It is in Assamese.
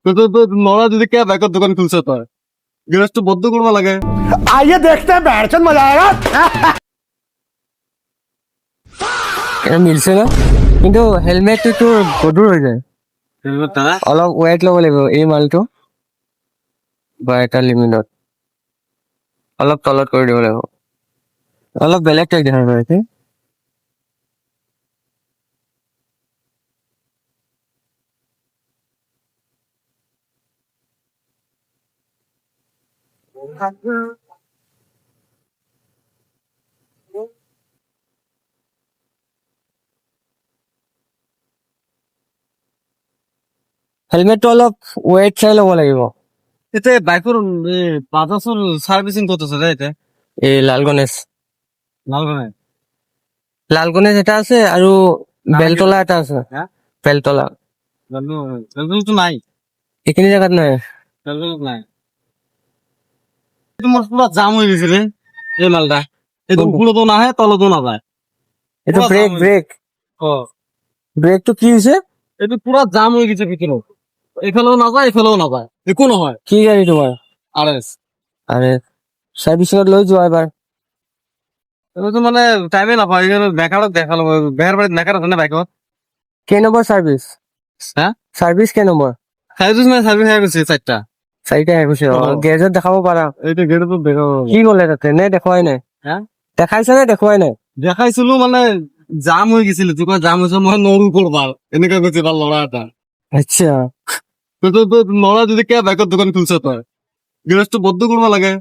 তো নড়া যদি কে বাইকের দোকান খুলছে তো গৃহস্থ বদ্ধ করবা লাগে। आइए देखते हैं बैठचंद मजा आएगा। এটা মিলছে না, কিন্তু হেলমেটটো তোৰ গধুৰ হৈ যায়। অলপ ৱেট ল'ব লাগিব এই মালটো, বা এটা লিমিটত অলপ তলত কৰি দিব লাগিব। অলপ বেলেগ টাইপ দেখা পাইছে। হেলমেটটো অলপ ৱেট চাই ল'ব লাগিব। এতে বাইকেৰ বাজাজেৰ সাৰ্ভিসিং কৰতেছে ৰে এতে এই লাল গণেশ লালগনে এটা আছে আৰু বেলতলা এটা আছে। হ্যাঁ? বেলতলা বেলগুলো তো নাই, এইখিনি জেগাত নাই। বেলগুলো নাই। তোমার পুরো জাম হয়ে গেছে রে এই মালটা। এই উপরে তো না হয় তলে তো না যায়। এইটো পুৰা ব্ৰেক জাম হৈ ব্ৰেক ও ব্ৰেকটো কি হৈছে? এইটো পুরা জাম হয়ে গেছে ভিতরে, এফালেও না যায় এফালেও না যায়, একো নহয়। কি গাড়ী তোমাৰ? আৰএস আৰে চাৰ্ভিচিঙত লৈ যোৱা এবাৰ। এটা তো মানে টাইমে নাপায়, এখানে মেকাৰক দেখালো, বেহাৰ বাড়িতে মেকাৰ আছে না বাইকত। কেই নম্বৰ চাৰ্ভিচ? হ্যাঁ, চাৰ্ভিচ কেই নম্বৰ? সাৰ্ভিস মানে সাৰ্ভিস হয়ে গেছে চাৰটা। চাৰিটা শেষ হৈছে। গেৰেজত দেখাব পাৰা। এইটো গেটটো দেখাব। কি ক'লে তাতে? নে দেখুৱাই নাই? হ্যাঁ, দেখাইছে নে দেখুৱাই নাই? দেখাইছিলো মানে জাম হয়ে গেছিল, তোকে জাম হয়েছে মই নড়ু করবার এনেকা করছে তার লড়া এটা। আচ্ছা, তো নড়া যদি কে বাইকের দোকান খুলছে তো গৃহস্থ বদ্ধ করবা লাগে।